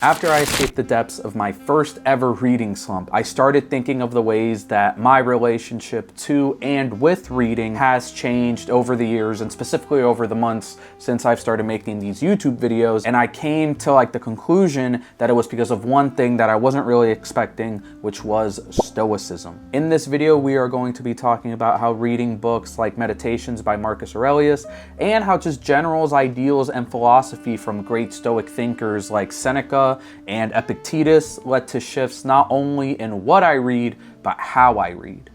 After I escaped the depths of my first ever reading slump, I started thinking of the ways that my relationship to and with reading has changed over the years, and specifically over the months since I've started making these YouTube videos. And I came to the conclusion that it was because of one thing that I wasn't really expecting, which was stoicism. In this video, we are going to be talking about how reading books like Meditations by Marcus Aurelius, and how just general ideals and philosophy from great Stoic thinkers like Seneca and Epictetus led to shifts not only in what I read, but how I read.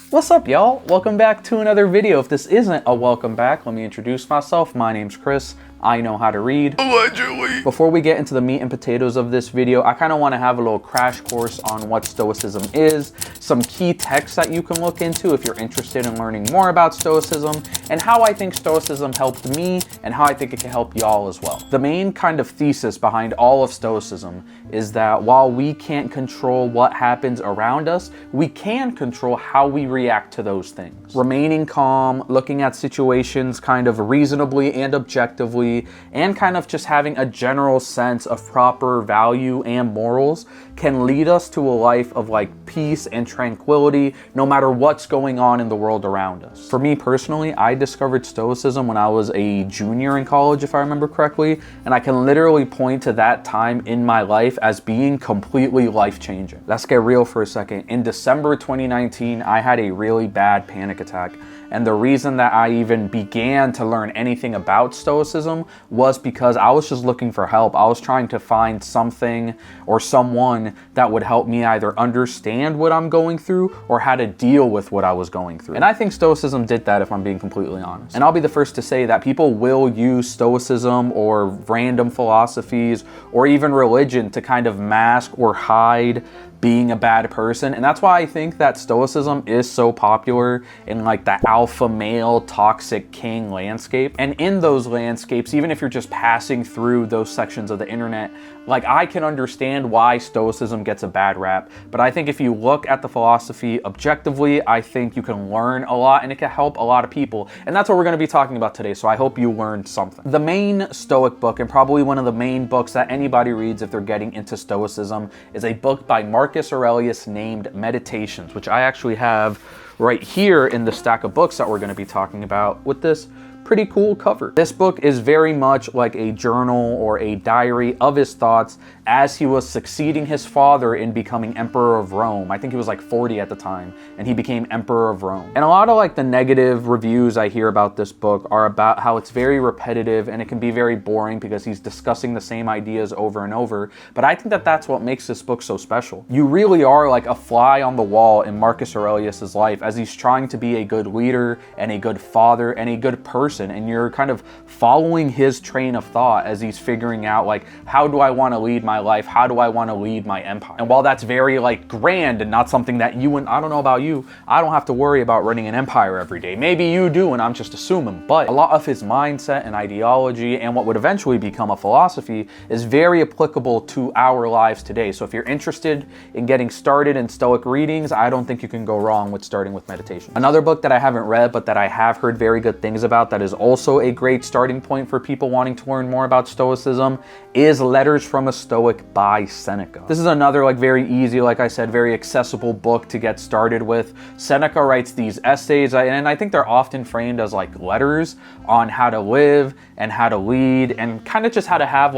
What's up, y'all? Welcome back to another video. If this isn't a welcome back, let me introduce myself. My name's Chris. I know how to read. Allegedly. Before we get into the meat and potatoes of this video, I kind of want to have a little crash course on what Stoicism is, some key texts that you can look into if you're interested in learning more about Stoicism, and how I think Stoicism helped me and how I think it can help y'all as well. The main kind of thesis behind all of Stoicism is that while we can't control what happens around us, we can control how we react to those things. Remaining calm, looking at situations kind of reasonably and objectively, and kind of just having a general sense of proper value and morals can lead us to a life of peace and tranquility no matter what's going on in the world around us. For me personally, I discovered Stoicism when I was a junior in college, if I remember correctly, and I can literally point to that time in my life as being completely life-changing. Let's get real for a second. In December 2019, I had a really bad panic attack. And the reason that I even began to learn anything about Stoicism was because I was just looking for help. I was trying to find something or someone that would help me either understand what I'm going through or how to deal with what I was going through. And I think Stoicism did that, if I'm being completely honest. And I'll be the first to say that people will use Stoicism or random philosophies or even religion to kind of mask or hide being a bad person. And that's why I think that Stoicism is so popular in the alpha male toxic king landscape. And in those landscapes, even if you're just passing through those sections of the internet, I can understand why Stoicism gets a bad rap. But I think if you look at the philosophy objectively, I think you can learn a lot and it can help a lot of people. And that's what we're going to be talking about today. So I hope you learned something. The main Stoic book, and probably one of the main books that anybody reads if they're getting into Stoicism, is a book by Marcus Aurelius named Meditations, which I actually have right here in the stack of books that we're going to be talking about with this pretty cool cover. This book is very much like a journal or a diary of his thoughts as he was succeeding his father in becoming Emperor of Rome. I think he was 40 at the time, and he became Emperor of Rome. And a lot of the negative reviews I hear about this book are about how it's very repetitive and it can be very boring because he's discussing the same ideas over and over. But I think that that's what makes this book so special. You really are like a fly on the wall in Marcus Aurelius's life as he's trying to be a good leader and a good father and a good person. And you're kind of following his train of thought as he's figuring out how do I want to lead my life? How do I want to lead my empire? And while that's very grand and not something that you and I don't know about you, I don't have to worry about running an empire every day. Maybe you do, and I'm just assuming. But a lot of his mindset and ideology and what would eventually become a philosophy is very applicable to our lives today. So if you're interested in getting started in Stoic readings, I don't think you can go wrong with starting with meditation. Another book that I haven't read but that I have heard very good things about that is also a great starting point for people wanting to learn more about Stoicism is Letters from a Stoic by Seneca. This is another very easy, like I said, very accessible book to get started with. Seneca writes these essays, and I think they're often framed as letters on how to live and how to lead and kind of just how to have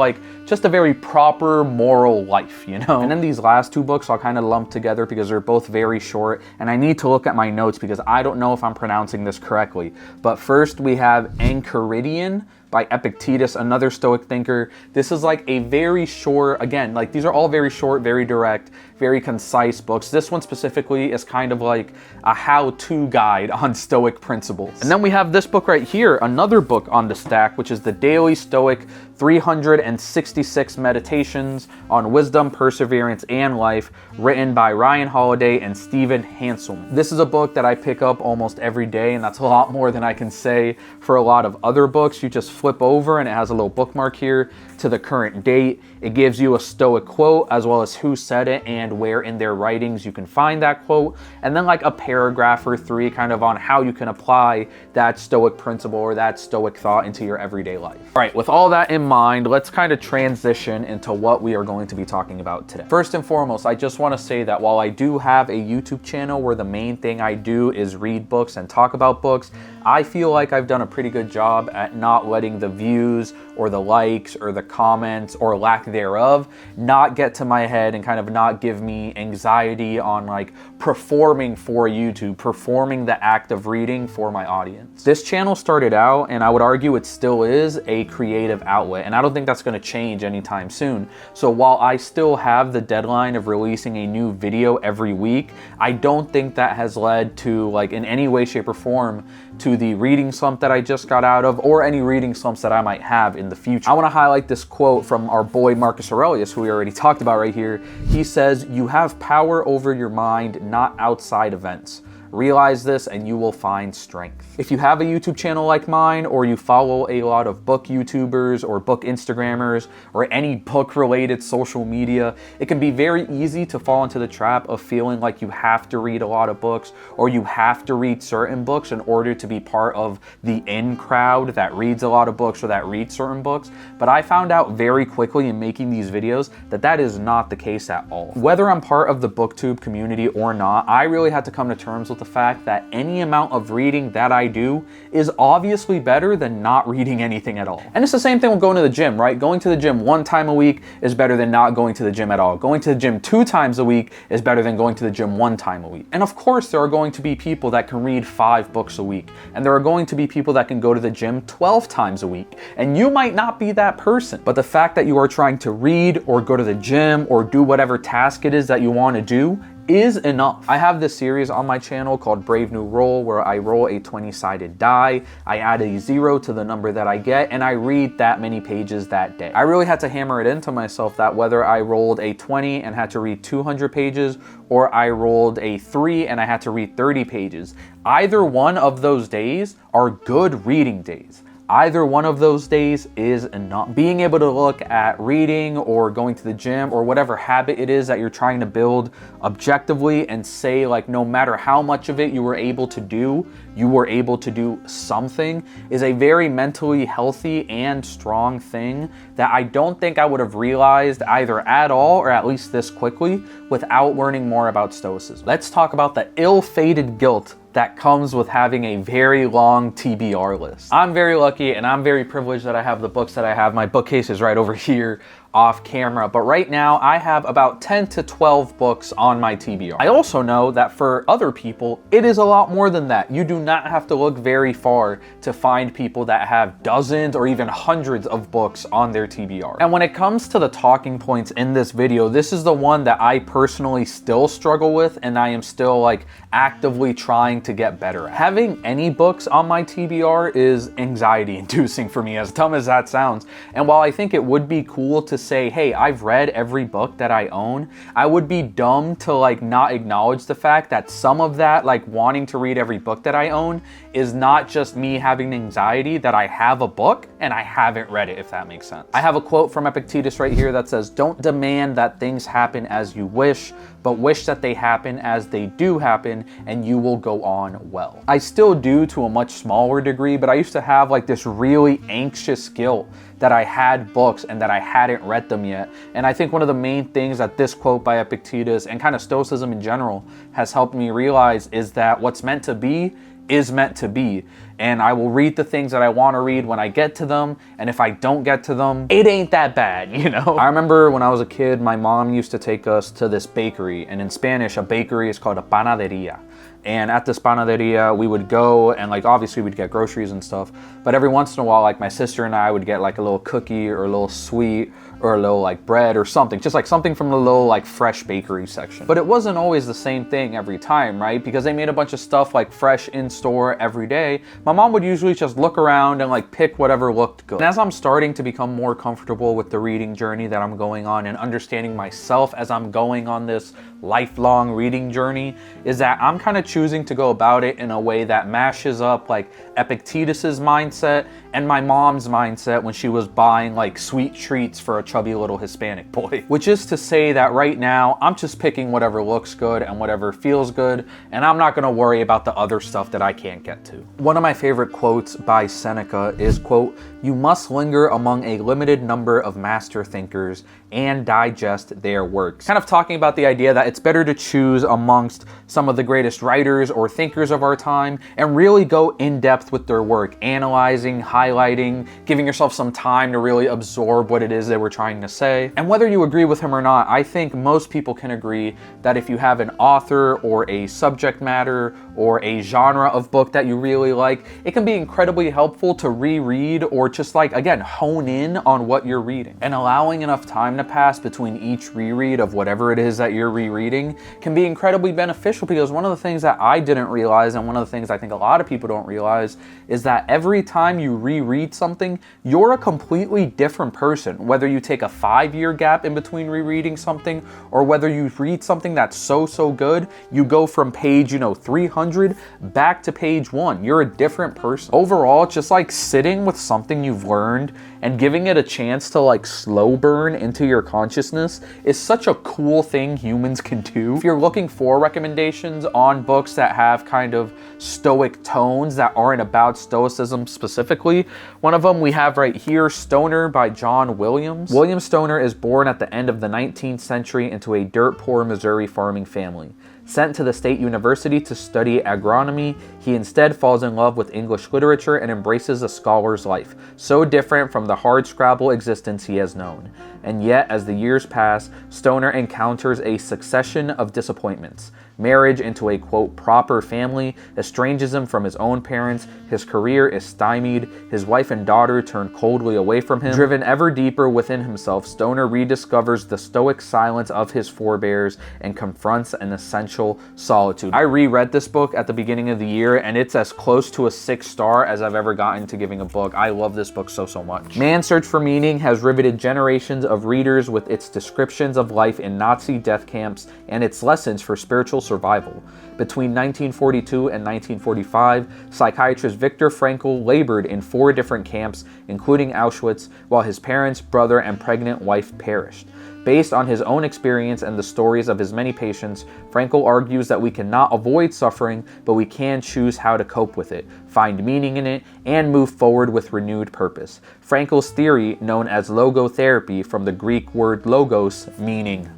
just a very proper moral life, you know? And then these last two books I'll kind of lump together because they're both very short, and I need to look at my notes because I don't know if I'm pronouncing this correctly. But first we have Enchiridion by Epictetus, another Stoic thinker. This is a very short, again, these are all very short, very direct, very concise books. This one specifically is kind of a how-to guide on Stoic principles. And then we have this book right here, another book on the stack, which is the Daily Stoic 366 Meditations on Wisdom, Perseverance, and Life, written by Ryan Holiday and Stephen Hanselman. This is a book that I pick up almost every day, and that's a lot more than I can say for a lot of other books. You just flip over and it has a little bookmark here to the current date. It gives you a Stoic quote as well as who said it and where in their writings you can find that quote. And then like a paragraph or 3 kind of on how you can apply that Stoic principle or that Stoic thought into your everyday life. All right, with all that in mind, let's kind of transition into what we are going to be talking about today. First and foremost, I just want to say that while I do have a YouTube channel where the main thing I do is read books and talk about books, I feel like I've done a pretty good job at not letting the views or the likes or the comments or lack thereof not get to my head and kind of not give me anxiety on like performing for YouTube, performing the act of reading for my audience. This channel started out, and I would argue it still is, a creative outlet, and I don't think that's going to change anytime soon. So while I still have the deadline of releasing a new video every week, I don't think that has led to, like, in any way, shape, or form, to the reading slump that I just got out of, or any reading slumps that I might have in the future. I want to highlight this quote from our boy Marcus Aurelius, who we already talked about right here. He says, "You have power over your mind, not outside events. Realize this and you will find strength." If you have a YouTube channel like mine, or you follow a lot of book YouTubers or book Instagrammers or any book related social media, it can be very easy to fall into the trap of feeling like you have to read a lot of books, or you have to read certain books in order to be part of the in crowd that reads a lot of books or that reads certain books. But I found out very quickly in making these videos that that is not the case at all. Whether I'm part of the BookTube community or not, I really had to come to terms with the fact that any amount of reading that I do is obviously better than not reading anything at all. And it's the same thing with going to the gym, right? Going to the gym 1 time a week is better than not going to the gym at all. Going to the gym 2 times a week is better than going to the gym 1 time a week. And of course, there are going to be people that can read 5 books a week. And there are going to be people that can go to the gym 12 times a week. And you might not be that person. But the fact that you are trying to read or go to the gym or do whatever task it is that you want to do is enough. I have this series on my channel called Brave New Roll, where I roll a 20-sided die, I add a 0 to the number that I get, and I read that many pages that day. I really had to hammer it into myself that whether I rolled a 20 and had to read 200 pages, or I rolled a 3 and I had to read 30 pages, either one of those days are good reading days. Either one of those days is enough. Being able to look at reading or going to the gym or whatever habit it is that you're trying to build objectively and say, like, no matter how much of it you were able to do, you were able to do something, is a very mentally healthy and strong thing that I don't think I would have realized either at all or at least this quickly without learning more about Stoicism. Let's talk about the ill-fated guilt that comes with having a very long TBR list. I'm very lucky and I'm very privileged that I have the books that I have. My bookcase is right over here off camera, but right now I have about 10 to 12 books on my TBR. I also know that for other people, it is a lot more than that. You do not have to look very far to find people that have dozens or even hundreds of books on their TBR. And when it comes to the talking points in this video, this is the one that I personally still struggle with and I am still like actively trying to get better at. Having any books on my TBR is anxiety inducing for me, as dumb as that sounds. And while I think it would be cool to say, hey, I've read every book that I own, I would be dumb to like not acknowledge the fact that some of that, like wanting to read every book that I own, is not just me having anxiety that I have a book and I haven't read it, if that makes sense. I have a quote from Epictetus right here that says, "Don't demand that things happen as you wish, but wish that they happen as they do happen, and you will go on well." I still do to a much smaller degree, but I used to have like this really anxious guilt that I had books and that I hadn't read them yet. And I think one of the main things that this quote by Epictetus and kind of Stoicism in general has helped me realize is that what's meant to be is meant to be. And I will read the things that I want to read when I get to them. And if I don't get to them, it ain't that bad, you know? I remember when I was a kid, my mom used to take us to this bakery. And in Spanish, a bakery is called a panaderia. And at this panaderia, we would go and like, obviously we'd get groceries and stuff. But every once in a while, like my sister and I would get like a little cookie or a little sweet or a little like bread or something, just like something from the little like fresh bakery section. But it wasn't always the same thing every time, right? Because they made a bunch of stuff like fresh in store every day. My mom would usually just look around and like pick whatever looked good. And as I'm starting to become more comfortable with the reading journey that I'm going on and understanding myself as I'm going on this lifelong reading journey, is that I'm kind of choosing to go about it in a way that mashes up like Epictetus's mindset and my mom's mindset when she was buying like sweet treats for a chubby little Hispanic boy. Which is to say that right now, I'm just picking whatever looks good and whatever feels good, and I'm not gonna worry about the other stuff that I can't get to. One of my favorite quotes by Seneca is, quote, "You must linger among a limited number of master thinkers and digest their works." Kind of talking about the idea that it's better to choose amongst some of the greatest writers or thinkers of our time and really go in depth with their work, analyzing, highlighting, giving yourself some time to really absorb what it is they were trying to say. And whether you agree with him or not, I think most people can agree that if you have an author or a subject matter or a genre of book that you really like, it can be incredibly helpful to reread or just like, again, hone in on what you're reading. And allowing enough time to pass between each reread of whatever it is that you're rereading can be incredibly beneficial, because one of the things that I didn't realize, and one of the things I think a lot of people don't realize, is that every time you reread something, you're a completely different person. Whether you take a 5-year gap in between rereading something, or whether you read something that's so good, you go from page, 300 back to page 1. You're a different person. Overall, just like sitting with something you've learned and giving it a chance to like slow burn into your consciousness is such a cool thing humans can do. If you're looking for recommendations on books that have kind of stoic tones that aren't about stoicism specifically, one of them we have right here, Stoner by John Williams. William Stoner is born at the end of the 19th century into a dirt-poor Missouri farming family. Sent to the State University to study agronomy, he instead falls in love with English literature and embraces a scholar's life, so different from the hardscrabble existence he has known. And yet, as the years pass, Stoner encounters a succession of disappointments. Marriage into a, quote, proper family estranges him from his own parents, his career is stymied, his wife and daughter turn coldly away from him. Driven ever deeper within himself, Stoner rediscovers the stoic silence of his forebears and confronts an essential solitude. I reread this book at the beginning of the year, and it's as close to a 6-star as I've ever gotten to giving a book. I love this book so much. Man's Search for Meaning has riveted generations of readers with its descriptions of life in Nazi death camps and its lessons for spiritual survival. Between 1942 and 1945, psychiatrist Viktor Frankl labored in 4 different camps, including Auschwitz, while his parents, brother, and pregnant wife perished. Based on his own experience and the stories of his many patients, Frankl argues that we cannot avoid suffering, but we can choose how to cope with it, find meaning in it, and move forward with renewed purpose. Frankl's theory, known as logotherapy from the Greek word logos, meaning,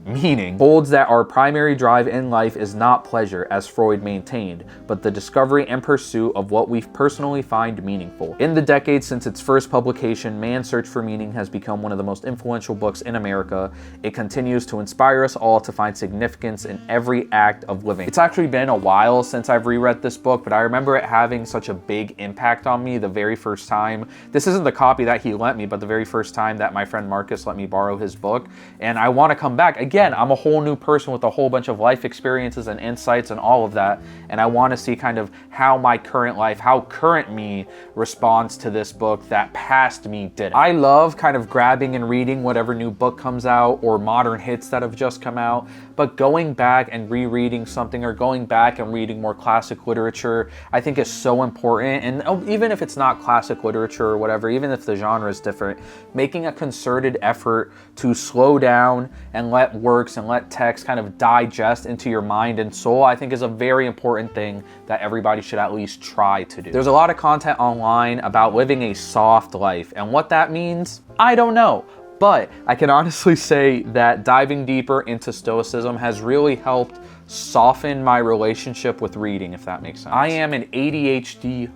holds that our primary drive in life is not pleasure, as Freud maintained, but the discovery and pursuit of what we personally find meaningful. In the decades since its first publication, Man's Search for Meaning has become one of the most influential books in America. It continues to inspire us all to find significance in every act of living. It's actually been a while since I've reread this book, but I remember it having such a big impact on me the very first time. This isn't the copy that he lent me, but the very first time that my friend Marcus let me borrow his book. And I want to come back. Again, I'm a whole new person with a whole bunch of life experiences and insights and all of that. And I want to see kind of how my current life, how current me responds to this book that past me did. I love kind of grabbing and reading whatever new book comes out or modern hits that have just come out, but going back and rereading something or going back and reading more classic literature, I think is so important. And even if it's not classic literature or whatever, even if the genre is different, making a concerted effort to slow down and let works and let text kind of digest into your mind and soul, I think is a very important thing that everybody should at least try to do. There's a lot of content online about living a soft life, and what that means, I don't know. But I can honestly say that diving deeper into Stoicism has really helped soften my relationship with reading, if that makes sense. I am an ADHD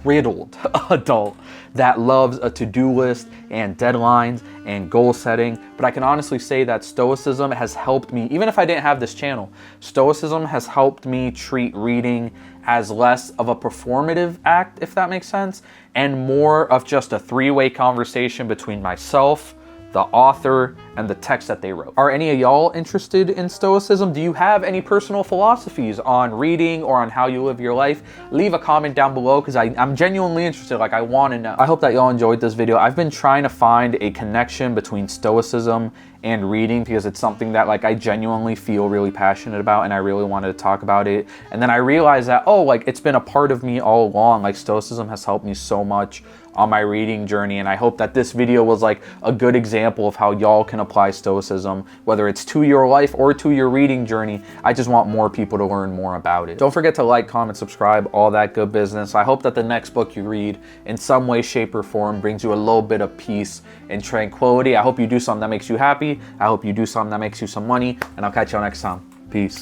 riddled adult that loves a to-do list and deadlines and goal setting, but I can honestly say that Stoicism has helped me, even if I didn't have this channel, Stoicism has helped me treat reading as less of a performative act, if that makes sense, and more of just a 3-way conversation between myself, the author, and the text that they wrote. Are any of y'all interested in Stoicism? Do you have any personal philosophies on reading or on how you live your life? Leave a comment down below, because I'm genuinely interested. Like, I want to know. I hope that y'all enjoyed this video. I've been trying to find a connection between Stoicism and reading, because it's something that like I genuinely feel really passionate about, and I really wanted to talk about it. And then I realized that, oh, like it's been a part of me all along. Like Stoicism has helped me so much on my reading journey. And I hope that this video was like a good example of how y'all can apply Stoicism, whether it's to your life or to your reading journey. I just want more people to learn more about it. Don't forget to like, comment, subscribe, all that good business. I hope that the next book you read in some way, shape, or form brings you a little bit of peace and tranquility. I hope you do something that makes you happy. I hope you do something that makes you some money, and I'll catch y'all next time. Peace.